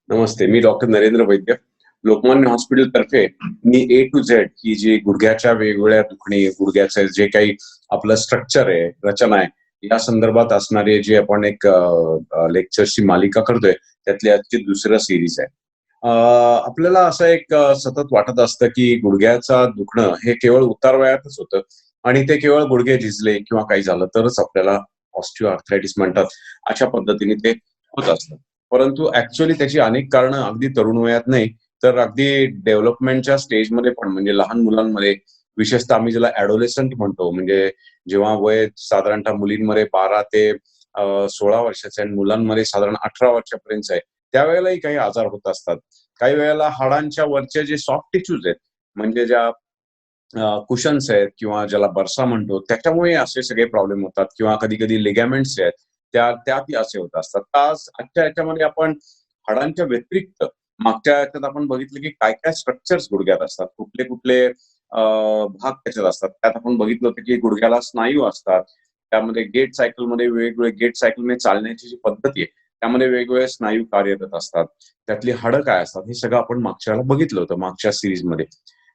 नमस्ते. मी doctor Narendra वैद्य. Lokmanya hospital तर्फे मी ए to Z ही जी गुडघ्याच्या वेगवेगळ्या दुखणे, गुडघ्याचं जे काही आपलं स्ट्रक्चर आहे, रचना आहे, या संदर्भात असणारे जे आपण एक लेक्चर्सची मालिका करतोय, त्यातली आजची दुसरं सीरीज आहे. आपल्याला असं एक सतत वाटत असतं, की गुडघ्याचा दुखणं हे केवळ उतारवयातच होतं आणि ते केवळ गुडघे झिजले किंवा काही झालं तरच आपल्याला ऑस्टिओआर्थरायटिस म्हणतात. अशा पद्धतीने ते होत असतं. परंतु ॲक्चुअली त्याची अनेक कारणं अगदी तरुण वयात नाही, तर अगदी डेव्हलपमेंटच्या स्टेजमध्ये पण म्हणजे लहान मुलांमध्ये विशेषतः आम्ही ज्याला ॲडोलेसंट म्हणतो, म्हणजे जेव्हा वय साधारणतः मुलींमध्ये 12 ते 16 वर्षाचं आहे आणि मुलांमध्ये साधारण 18 वर्षापर्यंतचं आहे, त्यावेळेलाही काही आजार होत असतात. काही वेळेला हाडांच्या वरचे जे सॉफ्ट टिश्यूज आहेत, म्हणजे ज्या कुशन्स आहेत किंवा ज्याला बरसा म्हणतो, त्याच्यामुळे असे सगळे प्रॉब्लेम होतात किंवा कधी-कधी लिगामेंट्स जे आहेत, त्यातही असे होत असतात. तर आज आजच्या ह्याच्यामध्ये आपण हाडांच्या व्यतिरिक्त मागच्या ह्याच्यात आपण बघितलं, की काय-काय स्ट्रक्चर्स गुडघ्यात असतात, कुठले-कुठले भाग त्याच्यात असतात. त्यात आपण बघितलं होतं, की गुडघ्याला स्नायू असतात. त्यामध्ये गेट सायकलमध्ये वेगवेगळे गेट सायकलने चालण्याची जी पद्धती आहे, त्यामध्ये वेगवेगळे स्नायू कार्यरत असतात. त्यातली हाडं काय असतात, हे सगळं आपण मागच्या वेळेला बघितलं होतं, मागच्या सीरीजमध्ये.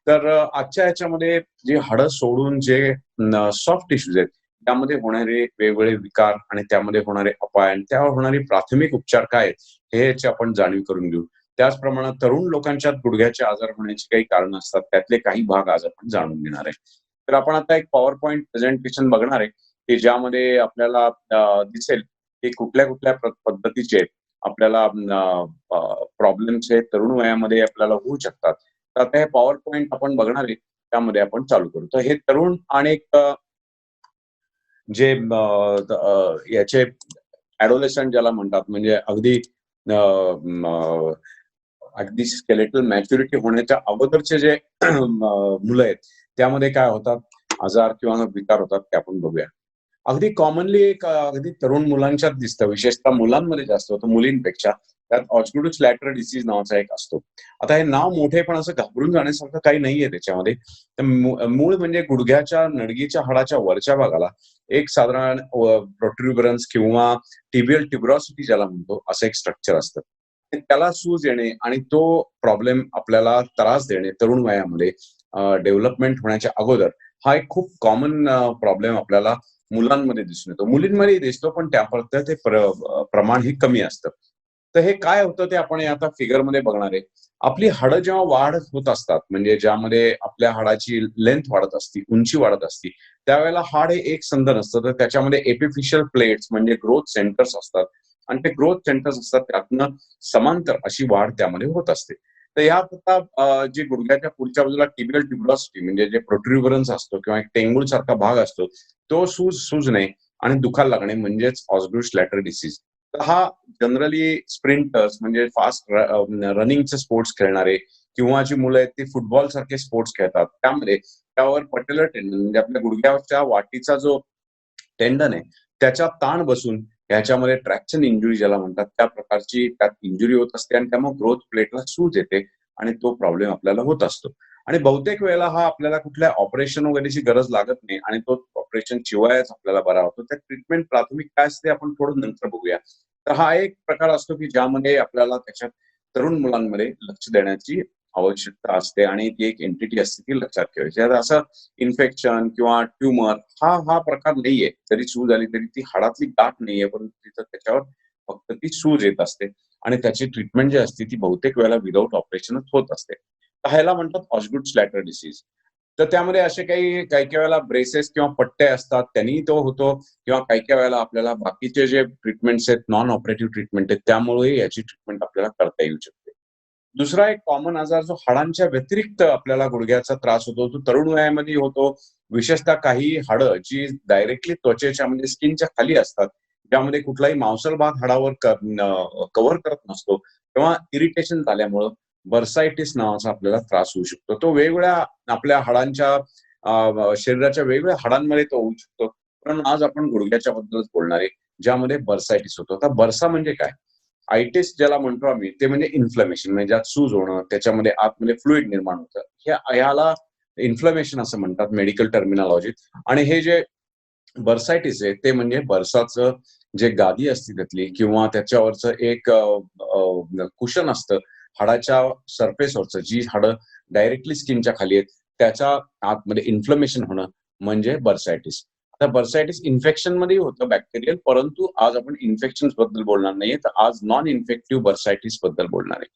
तर आजच्या ह्याच्यामध्ये जे हाडं सोडून जे सॉफ्ट टिश्यूज आहेत, त्यामध्ये होणारे वेगवेगळे विकार आणि त्यामध्ये होणारे अपाय आणि त्यावर होणारे प्राथमिक उपचार काय आहेत, हे याची आपण जाणीव करून घेऊ. त्याचप्रमाणे तरुण लोकांच्यात गुडघ्याचे आजार होण्याची काही कारणं असतात. त्यातले काही भाग आज आपण जाणून घेणार आहे. तर आपण आता एक पॉवर पॉइंट प्रेझेंटेशन बघणार आहे, की ज्यामध्ये आपल्याला दिसेल, की कुठल्या-कुठल्या पद्धतीचे आपल्याला प्रॉब्लेम्स हे तरुण वयामध्ये आपल्याला होऊ शकतात. तर आता हे पॉवर पॉइंट आपण बघणार आहे, त्यामध्ये आपण चालू करू. तर हे तरुण आणि एक जे याचे ॲडोलेसंट ज्याला म्हणतात, म्हणजे अगदी अ, म अगदी स्केलेटल मॅच्युरिटी होण्याच्या अगोदरचे जे मुलं आहेत, त्यामध्ये काय होतात, आजार किंवा विकार होतात ते आपण बघूया. अगदी कॉमनली एक अगदी तरुण मुलांच्यात दिसतं, विशेषतः मुलांमध्ये जास्त होतं मुलींपेक्षा. त्यात ऑस्गुडस लॅटरल डिसीज नावाचा एक असतो. आता हे नाव मोठे पण असं घाबरून जाण्यासारखं काही नाहीये त्याच्यामध्ये. तर मूळ म्हणजे गुडघ्याच्या नडगीच्या हाडाच्या वरच्या भागाला एक साधारण प्रोट्रुबरन्स किंवा टिबियल ट्युबरॉसिटी ज्याला म्हणतो, असं एक स्ट्रक्चर असतं. आणि त्याला सूज येणे आणि तो प्रॉब्लेम आपल्याला त्रास देणे तरुण वयामध्ये डेव्हलपमेंट होण्याच्या अगोदर, हा एक खूप कॉमन प्रॉब्लेम आपल्याला मुलांमध्ये दिसून येतो. मुलींमध्येही दिसतो, पण त्यापर्यंत ते प्रमाण हे कमी असतं. तर हे काय होतं ते आपण आता फिगरमध्ये बघणार आहे. आपली हाडं जेव्हा वाढ होत असतात, म्हणजे ज्यामध्ये आपल्या हाडाची लेंथ वाढत असते, उंची वाढत असते, त्यावेळेला हाड हे एकसंध नसतं. तर त्याच्यामध्ये एपिफिशियल प्लेट्स म्हणजे ग्रोथ सेंटर्स असतात आणि ते ग्रोथ सेंटर्स असतात त्यातनं समांतर अशी वाढ त्यामध्ये होत असते. तर ह्या आता जे गुडघ्याच्या पुढच्या बाजूला टिबियल ट्युबरॉसिटी म्हणजे जे प्रोट्रुबरन्स असतो किंवा एक टेंगूळसारखा भाग असतो, तो सुजणे आणि दुखायला लागणे म्हणजेच ऑस्गुस लॅटर डिसीज. तर हा जनरली स्प्रिंटर्स म्हणजे फास्ट रनिंगचे स्पोर्ट्स खेळणारे किंवा जी मुलं आहेत ती फुटबॉल सारखे स्पोर्ट्स खेळतात. त्यामध्ये त्यावर पटेलर टेंडन म्हणजे आपल्या गुडघ्याच्या वाटीचा जो टेंडन आहे, त्याच्यात ताण बसून ह्याच्यामध्ये ट्रॅक्शन इंजुरी ज्याला म्हणतात, त्या प्रकारची त्यात इंजुरी होत असते आणि त्यामुळे ग्रोथ प्लेटला सूज येते आणि तो प्रॉब्लेम आपल्याला होत असतो. आणि बहुतेक वेळेला हा आपल्याला कुठल्या ऑपरेशन वगैरेची गरज लागत नाही आणि तो ऑपरेशन शिवायच आपल्याला बरा होतो. त्या ट्रीटमेंट प्राथमिक काय असते आपण थोडं नंतर बघूया. तर हा एक प्रकार असतो, की ज्यामध्ये आपल्याला त्याच्यात तरुण मुलांमध्ये लक्ष देण्याची आवश्यकता असते आणि ती एक एंटिटी असते ती लक्षात ठेवायची. आता असं इन्फेक्शन किंवा ट्यूमर हा प्रकार नाहीये. जरी सूज आली तरी ती हाडातली गाठ नाहीये, परंतु तिथं त्याच्यावर फक्त ती सूज येत असते आणि त्याची ट्रीटमेंट जी असते ती बहुतेक वेळेला विदाऊट ऑपरेशनच होत असते. तर ह्याला म्हणतात ऑस्गुड स्लॅटर डिसीज. तर त्यामध्ये असे काही-काही वेळेला ब्रेसेस किंवा पट्टे असतात, त्यांनीही तो होतो किंवा काही-काही वेळेला आपल्याला बाकीचे जे ट्रीटमेंट्स आहेत, नॉन ऑपरेटिव्ह ट्रीटमेंट आहेत, त्यामुळे याची ट्रीटमेंट आपल्याला करता येऊ शकते. दुसरा एक कॉमन आजार जो हाडांच्या व्यतिरिक्त आपल्याला गुडघ्याचा त्रास होतो, तो तरुण वयामध्ये होतो. विशेषतः काही हाडं जी डायरेक्टली त्वचेच्या म्हणजे स्किनच्या खाली असतात, ज्यामध्ये कुठलाही मांसल भाग हाडावर कव्हर करत नसतो किंवा इरिटेशन झाल्यामुळं बर्सायटिस नावाचा आपल्याला त्रास होऊ शकतो. तो वेगवेगळ्या आपल्या हाडांच्या शरीराच्या वेगवेगळ्या हाडांमध्ये तो होऊ शकतो. पण आज आपण गुडघ्याच्या बद्दलच बोलणार आहे, ज्यामध्ये बर्सायटिस होतो. आता बर्सा म्हणजे काय? आयटिस ज्याला म्हणतो आम्ही, ते म्हणजे इन्फ्लमेशन म्हणजे ज्यात सूज होणं, त्याच्यामध्ये आतमध्ये फ्लुइड निर्माण होतं. ह्याला इन्फ्लमेशन असं म्हणतात मेडिकल टर्मिनॉलॉजीत. आणि हे जे बर्सायटिस आहे, ते म्हणजे बर्साचं जे गादी असते त्यातली किंवा त्याच्यावरचं एक कुशन असतं हाडाच्या सरफेसवरचं, जी हाडं डायरेक्टली स्किनच्या खाली आहेत, त्याच्या आतमध्ये इन्फ्लमेशन होणं म्हणजे बर्सायटिस. आता बर्सायटिस इन्फेक्शन मध्येही होतं बॅक्टेरियल, परंतु आज आपण इन्फेक्शन बद्दल बोलणार नाहीये, तर आज नॉन इन्फेक्टिव्ह बर्सायटिस बद्दल बोलणार आहे.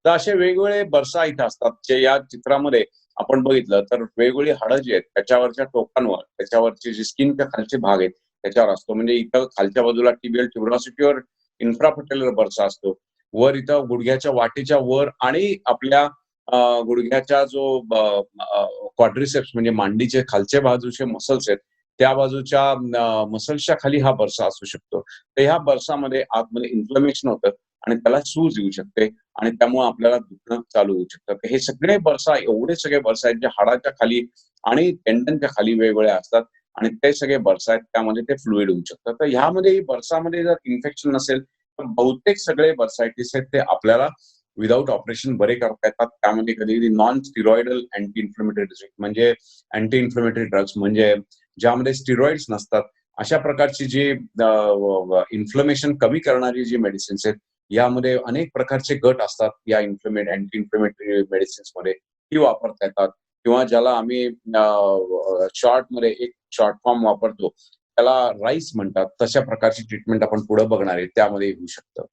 तर असे वेगवेगळे बर्सा इथं असतात, जे या चित्रामध्ये आपण बघितलं तर वेगवेगळी हाडं जी आहेत त्याच्यावरच्या टोकांवर, त्याच्यावरची जी स्किनच्या खालचे भाग आहेत त्याच्यावर असतो. म्हणजे इथं खालच्या बाजूला टिबियल ट्युबरॉसिटीवर इन्फ्रापटेलर बर्सा असतो. वर इथं गुडघ्याच्या वाटीच्या वर आणि आपल्या गुडघ्याच्या जो क्वाड्रिसेप्स म्हणजे मांडीचे खालच्या बाजूचे मसल्स आहेत, त्या बाजूच्या मसल्सच्या खाली हा बर्सा असू शकतो. तर ह्या बर्सामध्ये आतमध्ये इन्फ्लमेशन होतं आणि त्याला सूज येऊ शकते आणि त्यामुळे आपल्याला दुखणं चालू होऊ शकतं. तर हे सगळे बर्सा, एवढे सगळे बर्सा आहेत जे हाडाच्या खाली आणि टेंडनच्या खाली वेगवेगळे असतात आणि ते सगळे बर्सा आहेत, त्यामध्ये ते फ्लुइड होऊ शकतात. तर ह्यामध्ये बर्सामध्ये जर इन्फेक्शन नसेल तर बहुतेक सगळे बर्सायटिस आहेत ते आपल्याला विदाऊट ऑपरेशन बरे करता येतात. त्यामध्ये कधी-कधी नॉन स्टिरॉइडल अँटी इन्फ्लेमेटरी म्हणजे अँटी इन्फ्लेमेटरी ड्रग्स म्हणजे ज्यामध्ये स्टिरॉइड्स नसतात, अशा प्रकारची जी इन्फ्लमेशन कमी करणारी जी मेडिसिन्स आहेत, यामध्ये अनेक प्रकारचे गट असतात या अँटी इन्फ्लेमेटरी मेडिसिन्समध्ये, ती वापरता येतात किंवा ज्याला आम्ही शॉर्टमध्ये एक शॉर्ट फॉर्म वापरतो, त्याला राईस म्हणतात. तशा प्रकारची ट्रीटमेंट आपण पुढे बघणार आहे, त्यामध्ये होऊ शकतं.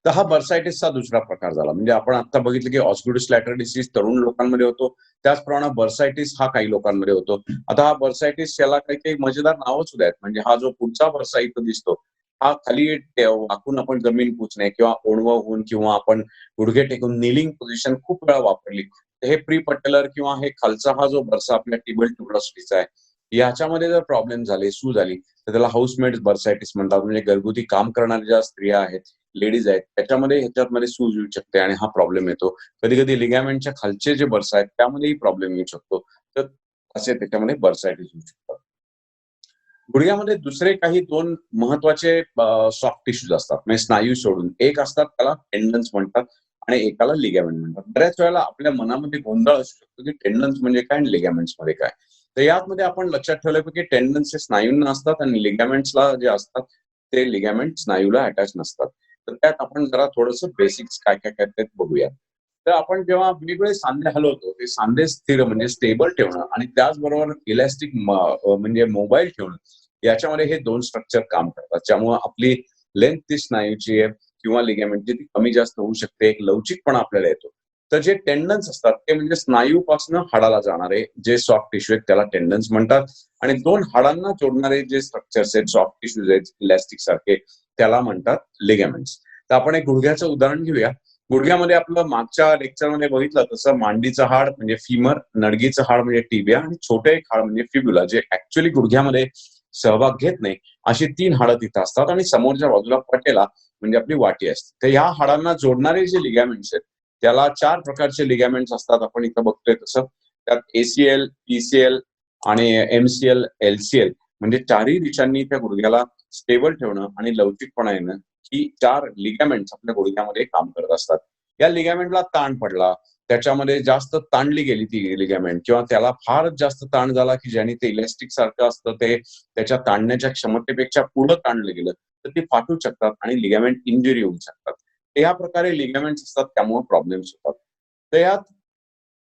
तर हा बर्सायटिसचा दुसरा प्रकार झाला. म्हणजे आपण आता बघितलं की ऑस्क्युलस लॅटर डिसीज तरुण लोकांमध्ये होतो. त्याचप्रमाणे बर्सायटिस हा काही लोकांमध्ये होतो. आता हा बर्सायटिस याला काही-काही मजेदार नावं सुद्धा आहेत. म्हणजे हा जो पुढचा बर्सा इथं दिसतो, हा खाली वाकून आपण जमीन पुसणे किंवा ओणवं होऊन किंवा आपण गुडघे टेकून नीलिंग पोझिशन खूप वेळा वापरली. तर हे प्री पटेलर किंवा हे खालचा हा जो बर्सा आपल्या टिबियल ट्युबरॉसिटीचा आहे, याच्यामध्ये जर प्रॉब्लेम झाले, सूज आली, तर त्याला हाऊसमेड्स बर्सायटिस म्हणतात. म्हणजे घरगुती काम करणाऱ्या ज्या स्त्रिया आहेत, लेडीज आहेत, त्याच्यामध्ये ह्याच्यामध्ये सूज येऊ शकते आणि हा प्रॉब्लेम येतो. कधी-कधी लिगामेंटच्या खालचे जे बर्सा आहेत, त्यामध्येही प्रॉब्लेम येऊ शकतो. तर असे त्याच्यामध्ये बर्सायटिस होऊ शकतात. गुडघ्यामध्ये दुसरे काही 2 महत्त्वाचे सॉफ्ट टिश्यूज असतात. म्हणजे स्नायू सोडून. एक असतात त्याला टेंडन्स म्हणतात आणि एकाला लिगामेंट म्हणतात. बऱ्याच वेळेला आपल्या मनामध्ये गोंधळ असू शकतो, की टेंडन्स म्हणजे काय आणि लिगामेंट्स मध्ये काय? तर यामध्ये आपण लक्षात ठेवलं पाहिजे, की टेंडन्स हे स्नायूंना असतात आणि लिगामेंट्सला जे असतात, ते लिगामेंट स्नायूला अटॅच नसतात. तर त्यात आपण जरा थोडंसं बेसिक्स काय-काय आहेत ते बघूया. तर आपण जेव्हा वेगवेगळे सांधे हलवतो, ते सांधे स्थिर म्हणजे स्टेबल ठेवणं आणि त्याचबरोबर इलॅस्टिक म्हणजे मोबाईल ठेवणं, याच्यामध्ये हे 2 स्ट्रक्चर काम करतात. ज्यामुळे आपली लेंथ ती स्नायूची आहे किंवा लिगामेंटची ती कमी जास्त होऊ शकते. एक लवचिकपणा आपल्याला येतो. तर जे टेंडन्स असतात ते म्हणजे स्नायूपासून हाडाला जाणारे जे सॉफ्ट टिश्यू आहेत त्याला टेंडन्स म्हणतात आणि 2 हाडांना जोडणारे जे स्ट्रक्चर्स आहेत, सॉफ्ट टिश्यूज आहेत इलॅस्टिक सारखे, त्याला म्हणतात लिगामेंट्स. तर आपण एक गुडघ्याचं उदाहरण घेऊया. गुडघ्यामध्ये आपलं मागच्या लेक्चरमध्ये बघितलं तसं मांडीचं हाड म्हणजे फिमर, नडगीचं हाड म्हणजे टिबिया आणि छोटं एक हाड म्हणजे फिब्युला, जे ऍक्च्युअली गुडघ्यामध्ये सहभाग घेत नाही, अशी 3 हाडं तिथं असतात आणि समोरच्या बाजूला पटेला म्हणजे आपली वाटी असते. तर ह्या हाडांना जोडणारे जे लिगामेंट्स आहेत, त्याला 4 प्रकारचे लिगामेंट्स असतात. आपण इथं बघतोय तसं. त्यात एसीएल, पीसीएल आणि एमसीएल, एलसीएल म्हणजे चारही दिशांनी त्या गुडघ्याला स्टेबल ठेवणं आणि लवचिकपणा येणं, ही 4 लिगामेंट्स आपल्या गुडघ्यामध्ये काम करत असतात. या लिगामेंटला ताण पडला, त्याच्यामध्ये जास्त ताणली गेली ती लिगामेंट किंवा त्याला फारच जास्त ताण झाला, की ज्याने ते इलॅस्टिक सारखं असतं ते त्याच्या ताणण्याच्या क्षमतेपेक्षा पुढे ताणलं गेलं, तर ती फाटू शकतात आणि लिगामेंट इंजुरी होऊ शकतात. तर या प्रकारे लिगामेंट्स असतात, त्यामुळे प्रॉब्लेम्स होतात. तर यात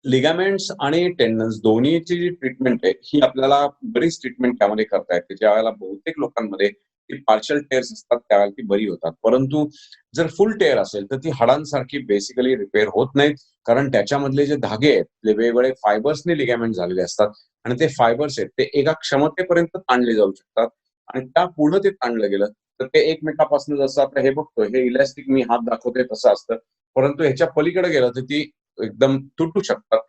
लिगामेंट्स आणि टेंडन्स दोन्हीची जी ट्रीटमेंट आहे, ही आपल्याला बरीच ट्रीटमेंट त्यामध्ये करता येते. ज्यावेळेला बहुतेक लोकांमध्ये ती पार्शल टेर्स असतात, त्यावेळेला ती बरी होतात. परंतु जर फुल टेअर असेल, तर ती हाडांसारखी बेसिकली रिपेअर होत नाहीत. कारण त्याच्यामधले जे धागे आहेत, ते वेगवेगळे फायबर्सनी लिगामेंट झालेले असतात आणि ते फायबर्स आहेत, ते एका क्षमतेपर्यंत ताणले जाऊ शकतात आणि त्यापुढे ते ताणलं गेलं, तर ते एकमेकापासून जसं आता हे बघतो, हे इलॅस्टिक मी हात दाखवतोय तसं असतं. परंतु ह्याच्या पलीकडे गेलं, तर ती एकदम तुटू शकतात,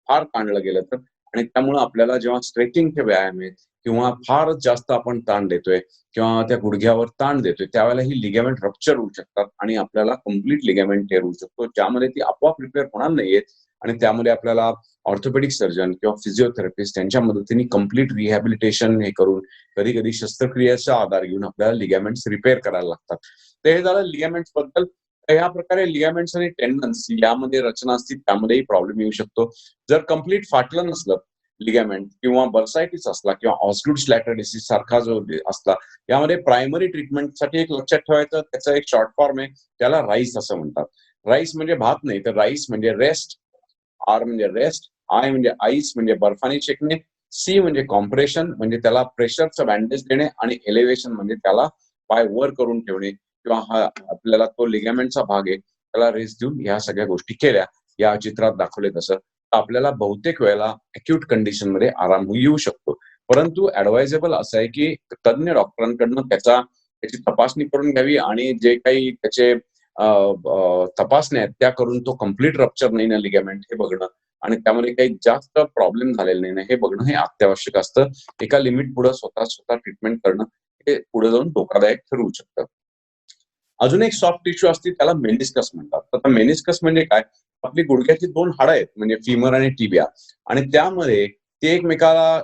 फार ताणलं गेलं तर. आणि त्यामुळं आपल्याला जेव्हा स्ट्रेचिंगचे व्यायाम आहेत किंवा फारच जास्त आपण ताण देतोय किंवा त्या गुडघ्यावर ताण देतोय, त्यावेळेला ही लिगामेंट रप्चर होऊ शकतात आणि आपल्याला कंप्लीट लिगामेंट टेअर होऊ शकतो. ज्यामध्ये ती आपोआप रिपेअर होणार नाहीयेत आणि त्यामध्ये आपल्याला ऑर्थोपेडिक सर्जन किंवा फिजिओथेरपिस्ट यांच्या मदतीने कंप्लीट रिहॅबिलिटेशन हे करून कधी-कधी शस्त्रक्रियेचा आधार घेऊन आपल्याला लिगामेंट्स रिपेअर करायला लागतात. तर हे झालं लिगामेंट्स बद्दल. तर ह्या प्रकारे लिगामेंट्स आणि टेंडन्स यामध्ये रचना असते, त्यामध्येही प्रॉब्लेम येऊ शकतो. जर कंप्लीट फाटलं नसलं, लिगामेंट किंवा बर्सायटिस असला किंवा ऑस्ग्रुड लॅटर डिसीज सारखा जो असला, यामध्ये प्रायमरी ट्रीटमेंटसाठी एक लक्षात ठेवायचं, त्याचा एक शॉर्ट फॉर्म आहे, त्याला राईस असं म्हणतात. राईस म्हणजे भात नाही, तर राईस म्हणजे रेस्ट, आर म्हणजे रेस्ट, आय म्हणजे आईस म्हणजे बर्फाने शेकणे, सी म्हणजे कॉम्प्रेशन म्हणजे त्याला प्रेशरचं बँडेज देणे, आणि एलिव्हेशन म्हणजे त्याला पाय वर करून ठेवणे किंवा हा आपल्याला तो लिगामेंटचा भाग आहे त्याला रेस्ट देऊन ह्या सगळ्या गोष्टी केल्या, या चित्रात दाखवले तसं, तर आपल्याला बहुतेक वेळेला अक्यूट कंडिशन मध्ये आराम येऊ शकतो. परंतु ऍडवायझेबल असं आहे की तज्ञ डॉक्टरांकडनं त्याची तपासणी करून घ्यावी, आणि जे काही त्याचे तपासण्या आहेत त्या करून तो कम्प्लीट रप्चर नाही ना लिगामेंट हे बघणं, आणि त्यामध्ये काही जास्त प्रॉब्लेम झालेले नाही ना हे बघणं हे अत्यावश्यक असतं. एका लिमिट पुढे स्वतः ट्रीटमेंट करणं हे पुढे जाऊन धोकादायक ठरवू शकतं. अजून एक सॉफ्ट टिश्यू असते त्याला मेनिस्कस म्हणतात. तर मेनिस्कस म्हणजे काय? आपली गुडघ्याची दोन हाडं आहेत म्हणजे फिमर आणि टिबिया, आणि त्यामध्ये ते एकमेकाला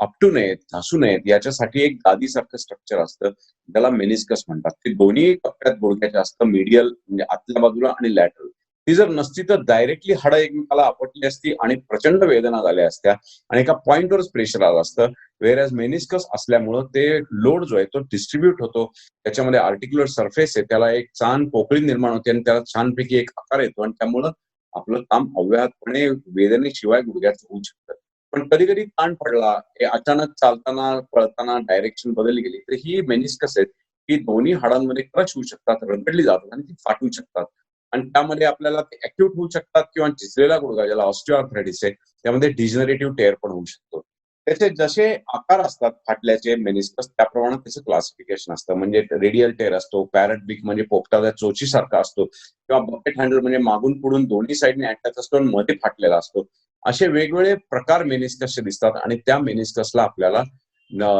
आपटू नयेत, घासू नयेत याच्यासाठी एक गादीसारखं स्ट्रक्चर असतं, त्याला मेनिस्कस म्हणतात. ते दोन्ही टप्प्यात गुडघ्याचे असतं, मीडियल म्हणजे आतल्या बाजूला आणि लॅटरल. ती जर नसती तर डायरेक्टली हाडं एकमेकाला आपटली असती आणि प्रचंड वेदना झाल्या असत्या आणि एका पॉइंटवरच प्रेशर आलं असतं. वेअरएज मेनिस्कस असल्यामुळं ते लोड जो आहे तो डिस्ट्रीब्यूट होतो. त्याच्यामध्ये आर्टिक्युलर सरफेस आहे, त्याला एक छान पोकळी निर्माण होते आणि त्याला छानपैकी एक आकार येतो, आणि त्यामुळं आपलं काम अव्याहतपणे वेदनेशिवाय गुडघ्याचं होऊ शकतं. पण कधी कधी ताण पडला, हे अचानक चालताना पळताना डायरेक्शन बदलली गेली, तर ही मेनिस्कस आहेत ही दोन्ही हाडांमध्ये क्रश होऊ शकतात, रगडली जातात आणि ती फाटू शकतात. आणि त्यामध्ये आपल्याला ते अक्यूट होऊ शकतात किंवा झिजलेला गुडघा ज्याला ऑस्टिओआर्थरायटिस आहे त्यामध्ये डिजनरेटिव्ह टेअर पण होऊ शकतो. त्याचे जसे आकार असतात फाटल्याचे मेनिस्कस त्याप्रमाणे त्याचं क्लासिफिकेशन असतं. म्हणजे रेडियल टेर असतो, पॅरट बीक म्हणजे पोपटाच्या चोचीसारखा असतो, किंवा बकेट हँडल म्हणजे मागून पुढून दोन्ही साईडने अटॅच असतो आणि मध्ये फाटलेला असतो. असे वेगवेगळे प्रकार मेनिस्कसचे दिसतात, आणि त्या मेनिस्कसला आपल्याला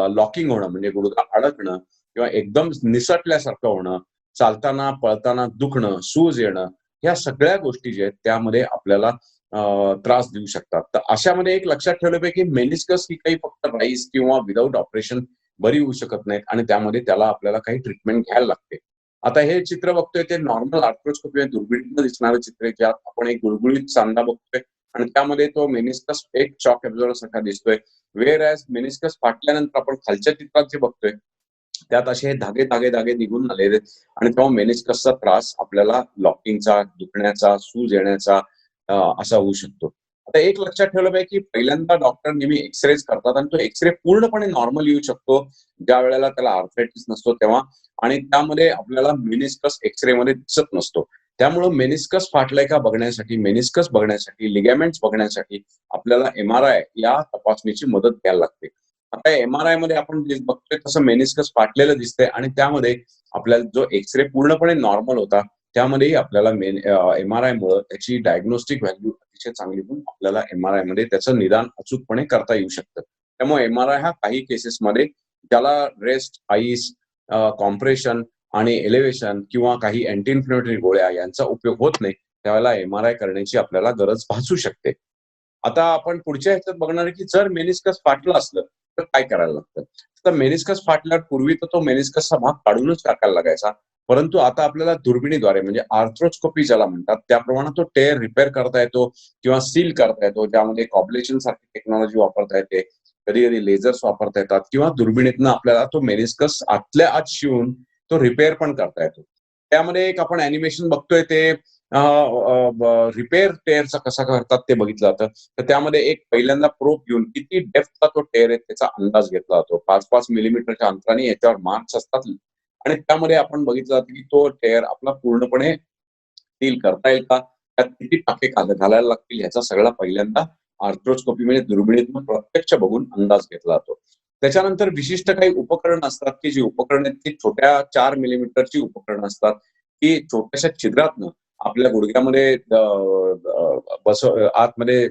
लॉकिंग होणं म्हणजे गुडघा अडकणं किंवा एकदम निसटल्यासारखं होणं, चालताना पळताना दुखणं, सूज येणं, ह्या सगळ्या गोष्टी ज्या आहेत त्यामध्ये आपल्याला त्रास देऊ शकतात. तर अशामध्ये एक लक्षात ठेवलं पाहिजे की मेनिस्कस ही काही फक्त राईस किंवा विदाऊट ऑपरेशन बरी होऊ शकत नाहीत, आणि त्यामध्ये त्याला आपल्याला काही ट्रीटमेंट घ्यायला लागते. आता हे चित्र बघतोय ते नॉर्मल आर्थ्रोस्कोपी दुर्बिणीतनं दिसणारं चित्र आहे, ज्यात आपण एक गुळगुळीत सांधा बघतोय आणि त्यामध्ये तो मेनिस्कस एक शॉक ऍब्झॉर्बर सारखा दिसतोय. वेअर ॲज मेनिस्कस फाटल्यानंतर आपण खालच्या चित्रात जे बघतोय त्यात असे धागे धागे धागे निघून आलेले, आणि तेव्हा मेनिस्कसचा त्रास आपल्याला लॉकिंगचा, दुखण्याचा, सूज येण्याचा असा होऊ शकतो. आता एक लक्षात ठेवलं पाहिजे की पहिल्यांदा डॉक्टर नेहमी एक्सरेज करतात, आणि तो एक्सरे पूर्णपणे नॉर्मल येऊ शकतो ज्या वेळेला त्याला आर्थरायटिस नसतो तेव्हा, आणि त्यामध्ये आपल्याला मेनिस्कस एक्सरे मध्ये दिसत नसतो. त्यामुळे मेनिस्कस फाटलाय का बघण्यासाठी, मेनिस्कस बघण्यासाठी, लिगामेंट्स बघण्यासाठी आपल्याला एमआरआय या तपासणीची मदत घ्यायला लागते. आता एमआरआय मध्ये आपण जे बघतोय तसं मेनिस्कस फाटलेलं दिसतंय, आणि त्यामध्ये आपल्याला जो एक्सरे पूर्णपणे नॉर्मल होता त्यामध्येही आपल्याला एमआरआय मुळे त्याची डायग्नोस्टिक व्हॅल्यू अतिशय चांगली होऊन आपल्याला एमआरआय मध्ये त्याचं निदान अचूकपणे करता येऊ शकतं. त्यामुळे एमआरआय हा काही केसेसमध्ये ज्याला रेस्ट, आईस, कॉम्प्रेशन आणि एलिव्हेशन किंवा काही अँटी इन्फ्लेमेटरी गोळ्या यांचा उपयोग होत नाही, त्यावेळेला एमआरआय करण्याची आपल्याला गरज भासू शकते. आता आपण पुढच्या ह्याच्यात बघणार आहे की जर मेनिस्कस फाटलं असलं तर काय करायला लागतं. तर मेनिस्कस फाटल्यावर पूर्वी तर तो मेनिस्कसचा भाग काढूनच टाकायला लागायचा, परंतु आता आपल्याला दुर्बिणीद्वारे म्हणजे आर्थ्रोस्कोपी ज्याला म्हणतात त्याप्रमाणे तो टेअर रिपेअर करता येतो किंवा सील करता येतो, ज्यामध्ये कॉब्लेशन सारखी टेक्नॉलॉजी वापरता येते, कधी कधी लेझर्स वापरता येतात, किंवा दुर्बिणीतनं आपल्याला तो मेनिस्कस आतल्या आत शिवून तो रिपेअर पण करता येतो. त्यामध्ये एक आपण अॅनिमेशन बघतोय ते रिपेअर टेअरचा कसा करतात ते बघितलं जातं. तर त्यामध्ये एक पहिल्यांदा प्रोब घेऊन किती डेप्थचा तो टेअर आहे त्याचा अंदाज घेतला जातो. 5-5 मिलीमीटरच्या अंतराने याच्यावर मार्क्स असतात, आणि त्यामध्ये आपण बघितलं जातं की तो टेअर आपला पूर्णपणे सील करता येईल का? त्यात किती टाके घालायला लागतील ह्याचा सगळा पहिल्यांदा आर्थ्रोस्कोपी म्हणजे दुर्बिणीतून प्रत्यक्ष बघून अंदाज घेतला जातो. त्याच्यानंतर विशिष्ट काही उपकरणं असतात की जी उपकरणं ती छोट्या 4 मिलीमीटरची उपकरणं असतात, की छोट्याशा छिद्रातनं आपल्या गुडघ्यामध्ये आतमध्ये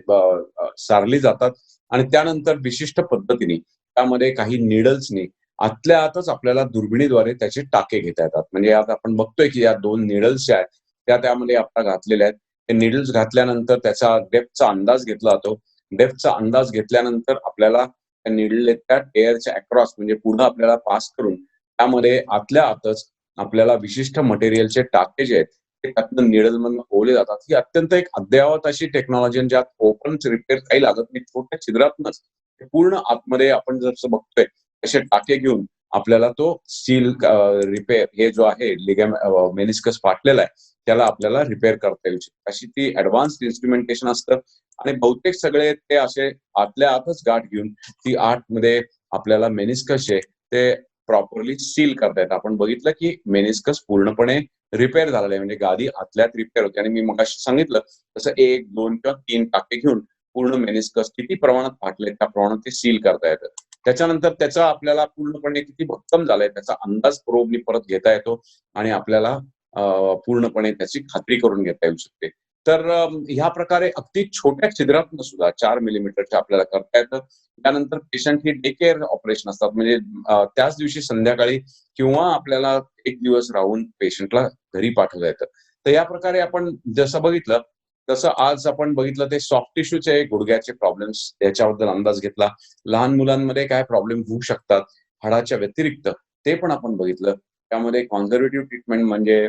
सारली जातात, आणि त्यानंतर विशिष्ट पद्धतीने त्यामध्ये काही निडल्सनी आतल्या आतच आपल्याला दुर्बिणीद्वारे त्याचे टाके घेता येतात. म्हणजे आता आपण बघतोय की या 2 निडल्स ज्या आहेत त्या त्यामध्ये आपल्या घातलेल्या आहेत. ते निडल्स घातल्यानंतर त्याचा डेप्थचा अंदाज घेतला जातो. डेप्थचा अंदाज घेतल्यानंतर आपल्याला त्या निडल त्या टेअरच्या अक्रॉस म्हणजे पुढे आपल्याला पास करून त्यामध्ये आतल्या आतच आपल्याला विशिष्ट मटेरियलचे टाके जे आहेत ते त्यातनं निडलमधनं ओले जातात. ही अत्यंत एक अद्ययावत अशी टेक्नॉलॉजी ज्यात ओपन रिपेअर काही लागत नाही. छोट्या छिद्रातनंच ते पूर्ण आतमध्ये आपण जसं बघतोय तसे टाके घेऊन आपल्याला तो स्टील रिपेअर हे जो आहे मेनिस्कस फाटलेला आहे त्याला आपल्याला रिपेअर करता येऊ शकते. अशी ती ऍडव्हान्स इन्स्ट्रुमेंटेशन असतं आणि बहुतेक सगळे ते असे आतल्या आतच गाठ घेऊन ती आतमध्ये आपल्याला मेनिस्कस आहे ते प्रॉपरली सील करता येतं. आपण बघितलं की मेनिस्कस पूर्णपणे रिपेअर झालेलं आहे म्हणजे गादी आतल्यात रिपेअर होते आणि मी मगाशी सांगितलं तसं 1, 2 किंवा 3 टाके घेऊन पूर्ण मेनिस्कस किती प्रमाणात फाटले त्या प्रमाणात ते सील करता येतं. त्याच्यानंतर त्याचा आपल्याला पूर्णपणे किती भक्कम झालाय त्याचा अंदाज प्रोबनी परत घेता येतो आणि आपल्याला पूर्णपणे त्याची खात्री करून घेता येऊ शकते. तर ह्या प्रकारे अगदी छोट्या छिद्रातनं सुद्धा 4 मिलीमीटरच्या आपल्याला करता येतं. त्यानंतर पेशंट ही डे केअर ऑपरेशन असतात म्हणजे त्याच दिवशी संध्याकाळी किंवा आपल्याला 1 दिवस राहून पेशंटला घरी पाठवता येतं. तर या प्रकारे आपण जसं बघितलं तसं आज आपण बघितलं ते सॉफ्ट टिश्यूचे गुडघ्याचे प्रॉब्लेम्स त्याच्याबद्दल अंदाज घेतला. लहान मुलांमध्ये काय प्रॉब्लेम होऊ शकतात हाडाच्या व्यतिरिक्त ते पण आपण बघितलं. त्यामध्ये कॉन्झर्व्हेटिव्ह ट्रीटमेंट म्हणजे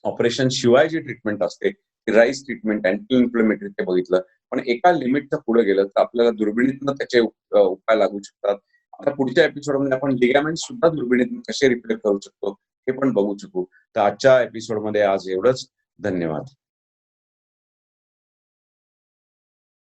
ऑपरेशन शिवाय जी ट्रीटमेंट असते राईस ट्रीटमेंट अँटी इन्फ्लेमेटरी ते बघितलं. पण एका लिमिटच्या पुढे गेलं तर आपल्याला दुर्बिणीतनं त्याचे उपाय लागू शकतात. आता पुढच्या एपिसोडमध्ये आपण लिगामेंट सुद्धा दुर्बिणीतून कसे रिपेअर करू शकतो हे पण बघू शकू. तर आजच्या एपिसोडमध्ये आज एवढंच. धन्यवाद.